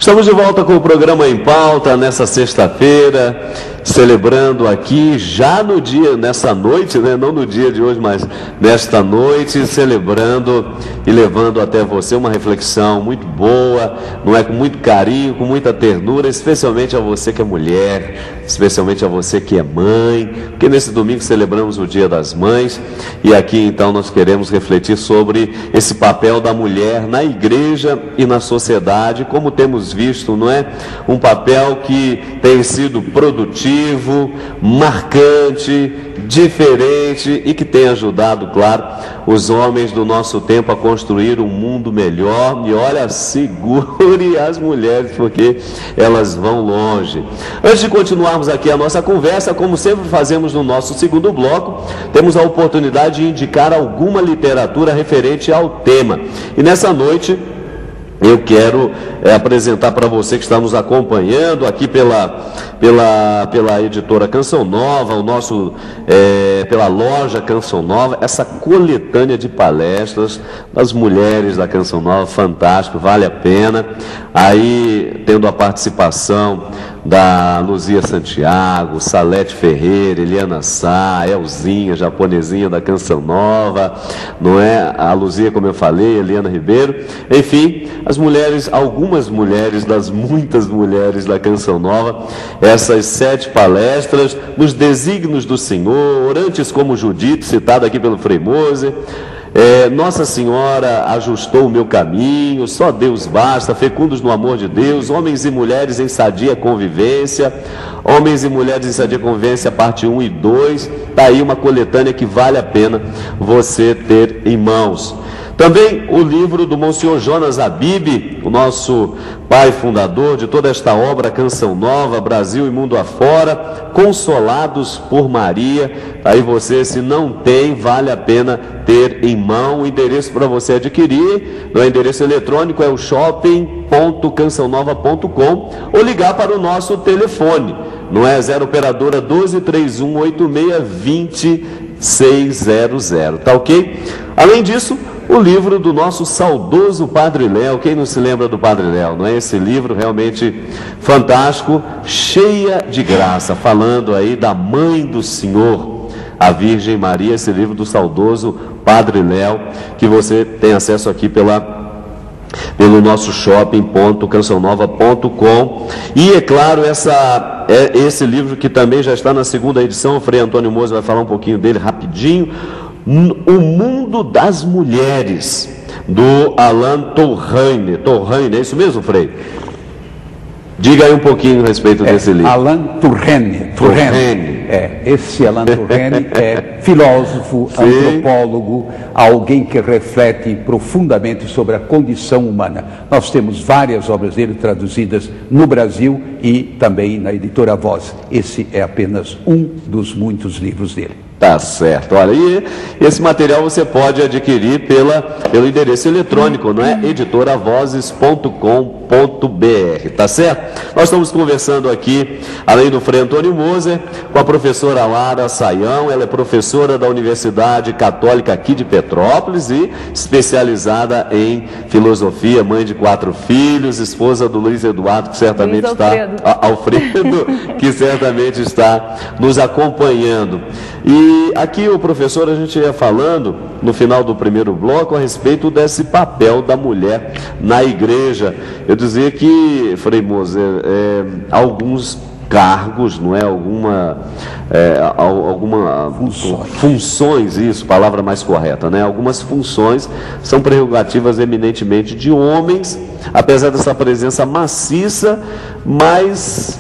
Estamos de volta com o programa Em Pauta nessa sexta-feira, celebrando aqui já no dia, nessa noite, né? Não no dia de hoje, mas nesta noite, celebrando e levando até você uma reflexão muito boa, não é, com muito carinho, com muita ternura, especialmente a você que é mulher, especialmente a você que é mãe, porque nesse domingo celebramos o Dia das Mães e aqui então nós queremos refletir sobre esse papel da mulher na igreja e na sociedade, como temos visto, não é? Um papel que tem sido produtivo, marcante, diferente e que tem ajudado, claro, os homens do nosso tempo a construir um mundo melhor. E olha, segure as mulheres, porque elas vão longe. Antes de continuarmos aqui a nossa conversa, como sempre fazemos no nosso segundo bloco, temos a oportunidade de indicar alguma literatura referente ao tema. E nessa noite eu quero apresentar para você que está nos acompanhando aqui pela editora Canção Nova, pela loja Canção Nova, essa coletânea de palestras das mulheres da Canção Nova, fantástico, vale a pena. Aí tendo a participação da Luzia Santiago, Salete Ferreira, Eliana Sá, Elzinha, japonesinha da Canção Nova, não é? A Luzia, como eu falei, Eliana Ribeiro, enfim, as mulheres, algumas mulheres das muitas mulheres da Canção Nova, essas 7 palestras, nos desígnios do Senhor, orantes como Judite, citada aqui pelo Frei Moser, Nossa Senhora ajustou o meu caminho, só Deus basta, fecundos no amor de Deus, homens e mulheres em sadia convivência, homens e mulheres em sadia convivência, parte 1 e 2, está aí uma coletânea que vale a pena você ter em mãos. Também o livro do Monsenhor Jonas Abib, o nosso pai fundador de toda esta obra Canção Nova, Brasil e Mundo Afora, Consolados por Maria. Aí você, se não tem, vale a pena ter em mão. O endereço para você adquirir, o endereço eletrônico é o shopping.cançãonova.com ou ligar para o nosso telefone, não é? 0 operadora 12 31 86 2600, tá ok? Além disso, o livro do nosso saudoso Padre Léo. Quem não se lembra do Padre Léo, não é? Esse livro realmente fantástico, cheia de graça, falando aí da Mãe do Senhor, a Virgem Maria, esse livro do saudoso Padre Léo, que você tem acesso aqui pelo nosso shopping.cançãonova.com. E é claro, esse livro que também já está na 2ª edição, o Frei Antônio Moser vai falar um pouquinho dele rapidinho, O Mundo das Mulheres, do Alain Touraine. Touraine, é isso mesmo, Frei? Diga aí um pouquinho a respeito desse livro. Alain Touraine. Esse Alain Touraine é filósofo, antropólogo, alguém que reflete profundamente sobre a condição humana. Nós temos várias obras dele traduzidas no Brasil e também na editora Voz. Esse é apenas um dos muitos livros dele. Tá certo. Olha, e esse material você pode adquirir pelo endereço eletrônico, não é? editoravozes.com.br, tá certo? Nós estamos conversando aqui, além do Frei Antônio Moser, com a professora Lara Saião. Ela é professora da Universidade Católica aqui de Petrópolis e especializada em filosofia, mãe de 4 filhos, esposa do Luiz Eduardo, que certamente Alfredo, que certamente está nos acompanhando. E aqui, o professor, a gente ia falando no final do primeiro bloco a respeito desse papel da mulher na igreja. Eu dizia que, Frei Moser, alguns cargos, não é? Funções, isso, palavra mais correta, né? Algumas funções são prerrogativas eminentemente de homens, apesar dessa presença maciça, mas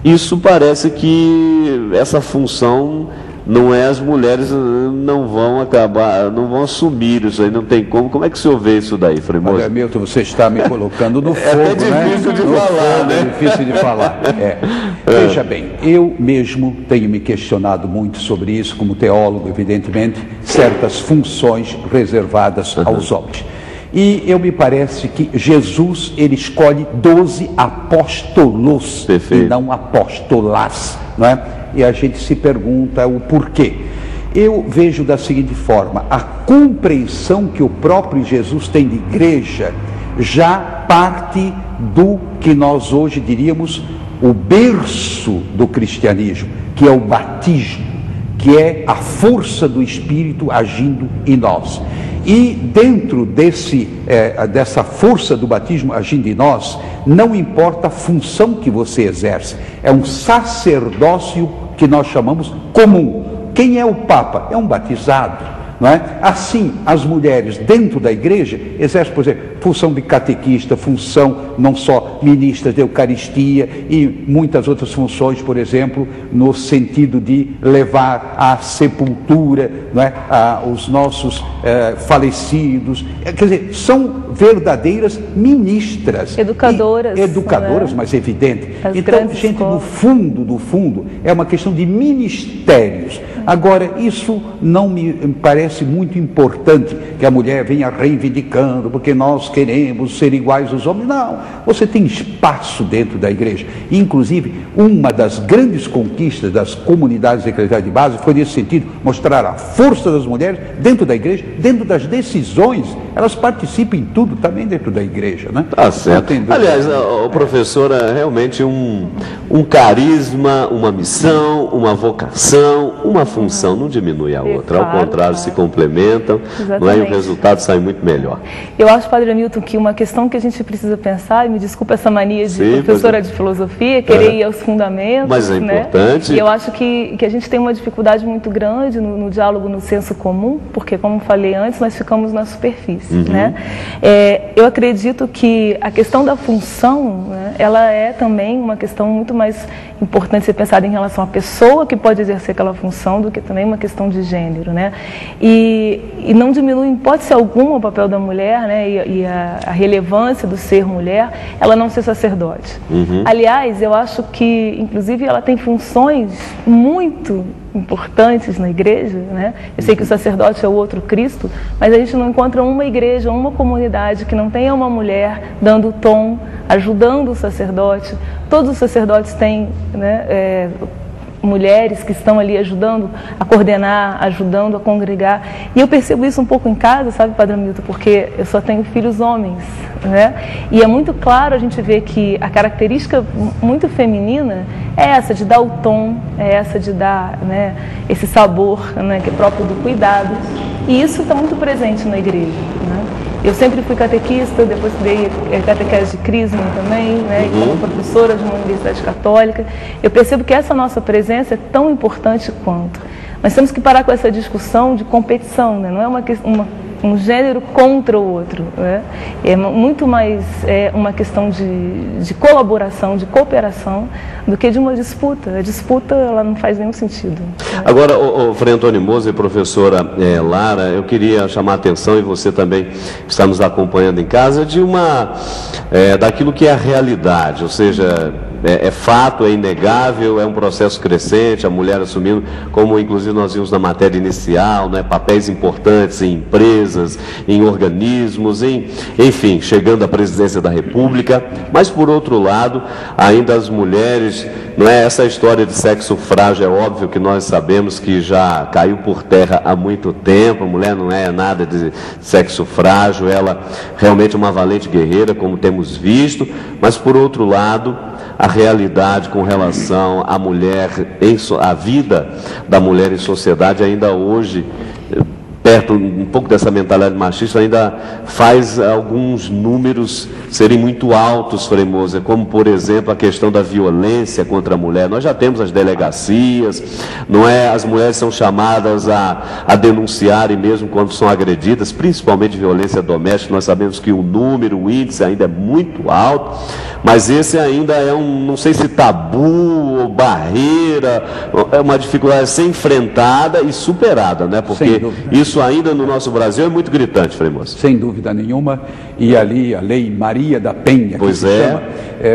isso parece que essa função não é, as mulheres não vão assumir isso aí, não tem como. Como é que o senhor vê isso daí, Frei Moser? Olha, Milton, você está me colocando no fogo, né? É difícil de falar, né? É difícil de falar. Veja bem, eu mesmo tenho me questionado muito sobre isso, como teólogo, evidentemente, certas funções reservadas aos homens. E eu me parece que Jesus, ele escolhe 12 apóstolos, perfeito, e não apóstolas, não é? E a gente se pergunta o porquê. Eu vejo da seguinte forma: a compreensão que o próprio Jesus tem de igreja já parte do que nós hoje diríamos o berço do cristianismo, que é o batismo, que é a força do Espírito agindo em nós. E dentro dessa força do batismo agindo em nós, não importa a função que você exerce, é um sacerdócio que nós chamamos comum. Quem é o Papa? É um batizado, não é? Assim, as mulheres dentro da igreja exercem, por exemplo, função de catequista, função não só ministras de Eucaristia e muitas outras funções, por exemplo, no sentido de levar à sepultura, não é? Os nossos falecidos. Quer dizer, são verdadeiras ministras. Educadoras. Educadoras, né? Mas evidente. As então, gente, no fundo, é uma questão de ministérios. Agora, isso não me parece muito importante que a mulher venha reivindicando, porque nós queremos ser iguais aos homens. Não, você tem espaço dentro da igreja. Inclusive, uma das grandes conquistas das comunidades eclesiais de base foi nesse sentido, mostrar a força das mulheres dentro da igreja, dentro das decisões. Elas participam em tudo também dentro da igreja, né? Tá certo. Aliás, o professor é realmente um carisma, uma missão, uma vocação, uma função, não diminui a outra, ao contrário, se complementam, não é? E o resultado sai muito melhor. Eu acho, Padre Hamilton, que uma questão que a gente precisa pensar, e me desculpa essa mania de professora de filosofia, querer ir aos fundamentos, mas é importante. Né? E eu acho que a gente tem uma dificuldade muito grande no diálogo, no senso comum, porque, como falei antes, nós ficamos na superfície, né? Eu acredito que a questão da função, né, ela é também uma questão muito mais importante ser pensada em relação à pessoa que pode exercer aquela função do que também uma questão de gênero, né? E não diminui em hipótese alguma o papel da mulher, né? E a relevância do ser mulher, ela não ser sacerdote. Aliás, eu acho que, inclusive, ela tem funções muito importantes na igreja, né? Eu sei que o sacerdote é o outro Cristo, mas a gente não encontra uma igreja, uma comunidade que não tenha uma mulher dando o tom, ajudando o sacerdote. Todos os sacerdotes têm, né, mulheres que estão ali ajudando a coordenar, ajudando a congregar. E eu percebo isso um pouco em casa, sabe, Padre Hamilton, porque eu só tenho filhos homens, né? E é muito claro a gente ver que a característica muito feminina é essa de dar o tom, é essa de dar, né, esse sabor, né, que é próprio do cuidado. E isso está muito presente na igreja, né? Eu sempre fui catequista, depois dei catequese de crisma também, né, e como professora de uma universidade católica. Eu percebo que essa nossa presença é tão importante quanto. Nós temos que parar com essa discussão de competição, né? Não é um gênero contra o outro, né? É muito mais uma questão de colaboração, de cooperação, do que de uma disputa. A disputa, ela não faz nenhum sentido, né? Agora, o Frei Antônio Moser e professora Lara, eu queria chamar a atenção, e você também está nos acompanhando em casa, de daquilo que é a realidade, ou seja, é fato, é inegável, é um processo crescente, a mulher assumindo, como inclusive nós vimos na matéria inicial, né, papéis importantes em empresas, em organismos, enfim, chegando à presidência da República. Mas, por outro lado, ainda as mulheres, não é essa história de sexo frágil, é óbvio que nós sabemos que já caiu por terra há muito tempo. A mulher não é nada de sexo frágil, ela realmente é uma valente guerreira, como temos visto. Mas, por outro lado, a realidade com relação à mulher, a vida da mulher em sociedade ainda hoje, perto um pouco dessa mentalidade machista, ainda faz alguns números serem muito altos, Frei Moser, como, por exemplo, a questão da violência contra a mulher. Nós já temos as delegacias, não é? As mulheres são chamadas a denunciarem mesmo quando são agredidas, principalmente violência doméstica. Nós sabemos que o índice ainda é muito alto, mas esse ainda é não sei se tabu ou barreira, é uma dificuldade a ser enfrentada e superada, né? Porque isso ainda no nosso Brasil é muito gritante, Frei Moser. Sem dúvida nenhuma, e ali a Lei Maria da Penha, que se chama,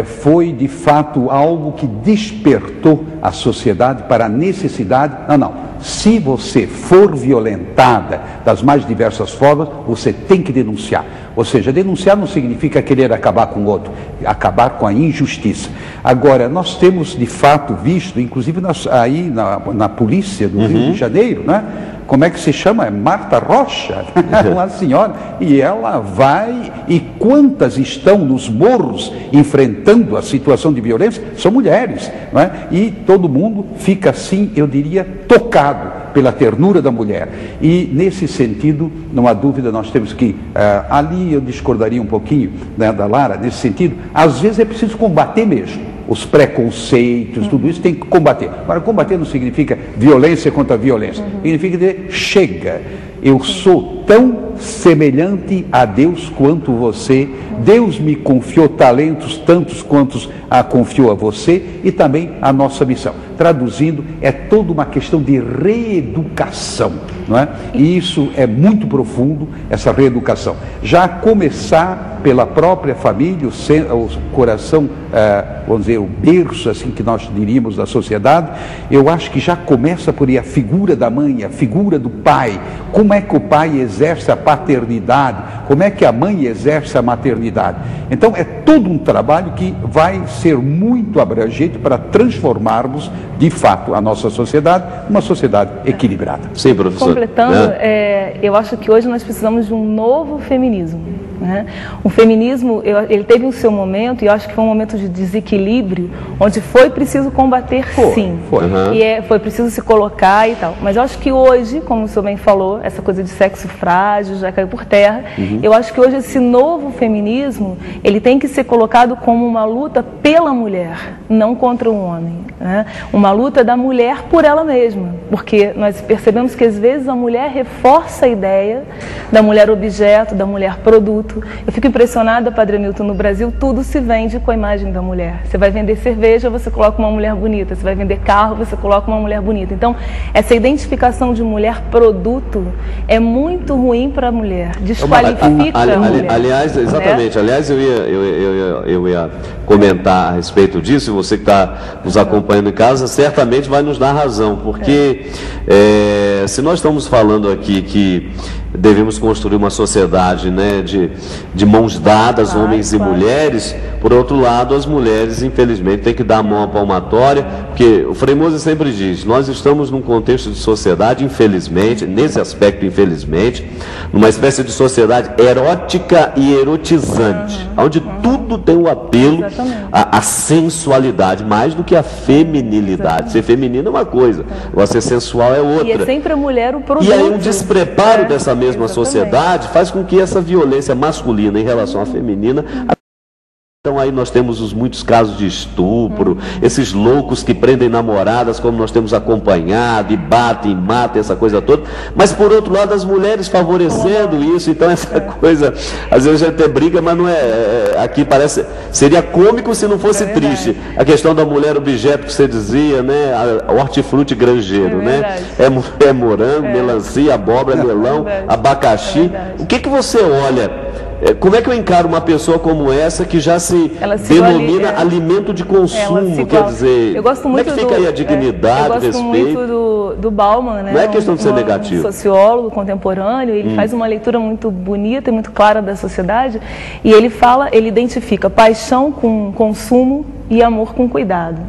foi de fato algo que despertou a sociedade para a necessidade. Se você for violentada das mais diversas formas, você tem que denunciar. Ou seja, denunciar não significa querer acabar com o outro, acabar com a injustiça. Agora, nós temos de fato visto, inclusive aí na polícia do Rio de Janeiro, né? como é que se chama? É Marta Rocha, uma senhora, e ela vai, e quantas estão nos morros enfrentando a situação de violência? São mulheres, não é? E todo mundo fica assim, eu diria, tocado pela ternura da mulher. E nesse sentido, não há dúvida, nós temos que, ali eu discordaria um pouquinho, né, da Lara, nesse sentido, às vezes é preciso combater mesmo os preconceitos, tudo isso tem que combater. Agora, combater não significa violência contra violência, significa dizer, chega, eu sou tão semelhante a Deus quanto você, Deus me confiou talentos tantos quantos confiou a você, e também a nossa missão. Traduzindo, é toda uma questão de reeducação, não é? E isso é muito profundo, essa reeducação. Já começar pela própria família, o coração, vamos dizer, o berço, assim que nós diríamos, da sociedade, eu acho que já começa por aí a figura da mãe, a figura do pai, como é que o pai exerce a paternidade, como é que a mãe exerce a maternidade. Então é todo um trabalho que vai ser muito abrangente para transformarmos de fato a nossa sociedade numa sociedade equilibrada. Sim, professor. Completando, eu acho que hoje nós precisamos de um novo feminismo, né? O feminismo, ele teve o seu momento, e eu acho que foi um momento de desequilíbrio, onde foi preciso combater, sim. E foi preciso se colocar e tal. Mas eu acho que hoje, como o senhor bem falou, essa coisa de sexo frágil já caiu por terra. Eu acho que hoje esse novo feminismo, ele tem que ser colocado como uma luta pela mulher, não contra o homem, né? Uma luta da mulher por ela mesma, porque nós percebemos que às vezes a mulher reforça a ideia da mulher objeto, da mulher produto. Eu fico impressionada, Padre Hamilton, no Brasil tudo se vende com a imagem da mulher. Você vai vender cerveja, você coloca uma mulher bonita. Você vai vender carro, você coloca uma mulher bonita. Então, essa identificação de mulher produto é muito ruim para a mulher, desqualifica a mulher. Aliás, exatamente, né? Aliás, eu ia comentar a respeito disso, e você que está nos acompanhando em casa, certamente vai nos dar razão, porque se nós estamos falando aqui que devemos construir uma sociedade, né, de mãos dadas, homens e mulheres, por outro lado, as mulheres, infelizmente, têm que dar a mão à palmatória, porque o Frei Moser sempre diz, nós estamos num contexto de sociedade, infelizmente, nesse aspecto, infelizmente, numa espécie de sociedade erótica e erotizante, onde tudo tem o apelo à sensualidade, mais do que à feminilidade. Ser feminina é uma coisa, agora ser sensual é outra. E é sempre a mulher o produto. E aí um despreparo dessa mesma sociedade faz com que essa violência masculina em relação à feminina... Então aí nós temos os muitos casos de estupro, esses loucos que prendem namoradas, como nós temos acompanhado, e batem, matam, essa coisa toda. Mas por outro lado, as mulheres favorecendo isso, então essa coisa, às vezes a gente até briga, mas não aqui parece, seria cômico se não fosse triste. A questão da mulher objeto que você dizia, né, hortifruti granjeiro, né? É morango, melancia, abóbora, melão, abacaxi. O que você olha? Como é que eu encaro uma pessoa como essa que já se denomina alimento de consumo? Quer dizer, eu gosto muito como é que fica aí a dignidade, o respeito? Eu gosto muito do Bauman, né? Não é questão de ser negativo. Sociólogo contemporâneo, ele faz uma leitura muito bonita e muito clara da sociedade, e ele identifica paixão com consumo e amor com cuidado.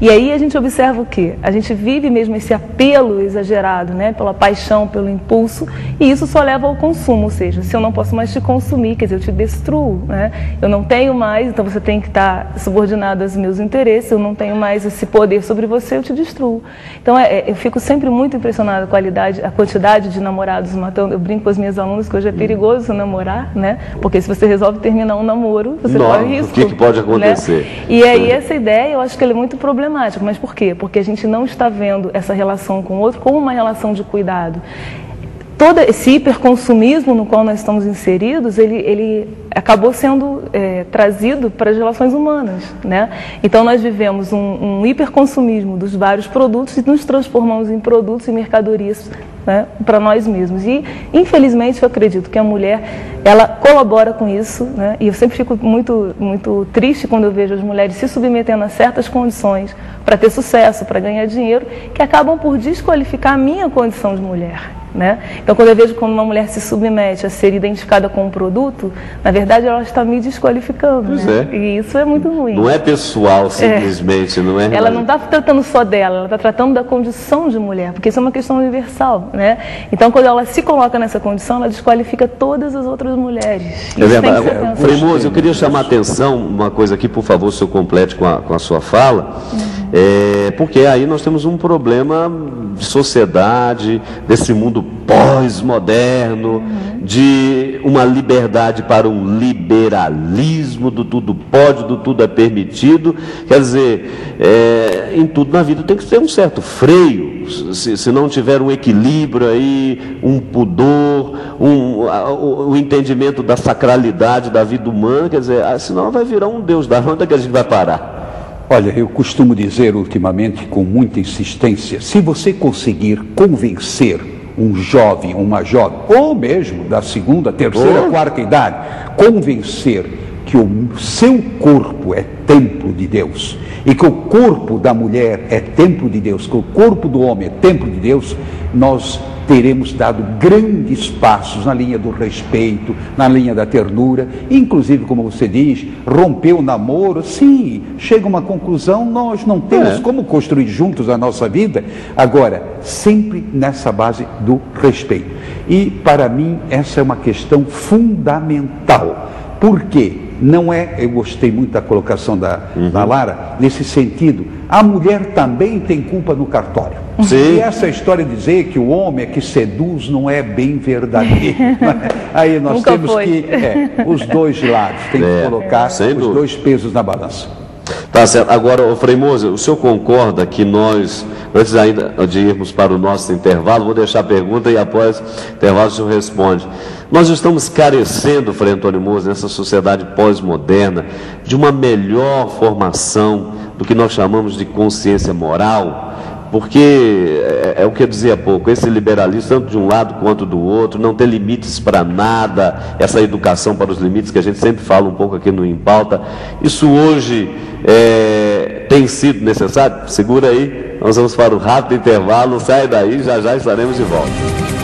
E aí a gente observa o quê? A gente vive mesmo esse apelo exagerado, né, pela paixão, pelo impulso, e isso só leva ao consumo, ou seja, se eu não posso mais te consumir, quer dizer, eu te destruo, né? Eu não tenho mais, então você tem que estar subordinado aos meus interesses, eu não tenho mais esse poder sobre você, eu te destruo. Então eu fico sempre muito impressionada com a quantidade de namorados matando. Eu brinco com as minhas alunas que hoje é perigoso namorar, né? Porque se você resolve terminar um namoro, você corre risco. O que pode acontecer? Né? E aí essa ideia, eu acho que ela é muito problemática. Mas por quê? Porque a gente não está vendo essa relação com o outro como uma relação de cuidado. Todo esse hiperconsumismo no qual nós estamos inseridos, ele acabou sendo trazido para as relações humanas, né? Então nós vivemos um hiperconsumismo dos vários produtos e nos transformamos em produtos e mercadorias, né, para nós mesmos. E infelizmente eu acredito que a mulher, ela colabora com isso, né? E eu sempre fico muito, muito triste quando eu vejo as mulheres se submetendo a certas condições para ter sucesso, para ganhar dinheiro, que acabam por desqualificar a minha condição de mulher, né? Então, quando eu vejo como uma mulher se submete a ser identificada com um produto, na verdade ela está me desqualificando, né? E isso é muito ruim. Não é pessoal, simplesmente, não é? Ela não está tratando só dela, ela está tratando da condição de mulher, porque isso é uma questão universal, né? Então, quando ela se coloca nessa condição, ela desqualifica todas as outras mulheres. É verdade. Frei Mose, eu queria chamar a atenção, uma coisa aqui, por favor, se eu complete com a sua fala, porque aí nós temos um problema de sociedade, desse mundo pós-moderno, de uma liberdade para um liberalismo, do tudo pode, do tudo é permitido. Quer dizer, em tudo na vida tem que ter um certo freio, se não tiver um equilíbrio aí, um pudor, o entendimento da sacralidade da vida humana, quer dizer, senão vai virar um Deus da onde é que a gente vai parar? Olha, eu costumo dizer ultimamente com muita insistência, se você conseguir convencer um jovem, uma jovem, ou mesmo da segunda, terceira, quarta idade, convencer que o seu corpo é templo de Deus, e que o corpo da mulher é templo de Deus, que o corpo do homem é templo de Deus, nós teremos dado grandes passos na linha do respeito, na linha da ternura, inclusive, como você diz, romper o namoro, sim, chega a uma conclusão, nós não temos como construir juntos a nossa vida, agora, sempre nessa base do respeito. E, para mim, essa é uma questão fundamental. Por quê? Não é, eu gostei muito da colocação da Lara, nesse sentido, a mulher também tem culpa no cartório. Sim. E essa história de dizer que o homem é que seduz não é bem verdadeiro. Aí nós Nunca temos foi. que, os dois lados, tem que colocar os dois pesos na balança. Tá certo. Agora, Frei Mose, o senhor concorda que nós, antes ainda de irmos para o nosso intervalo, vou deixar a pergunta e após o intervalo o senhor responde. Nós estamos carecendo, Frei Antônio Mose, nessa sociedade pós-moderna, de uma melhor formação do que nós chamamos de consciência moral? Porque é o que eu dizia há pouco, esse liberalismo, tanto de um lado quanto do outro, não ter limites para nada, essa educação para os limites que a gente sempre fala um pouco aqui no Em Pauta, isso hoje tem sido necessário? Segura aí, nós vamos para o rápido intervalo, sai daí, já já estaremos de volta.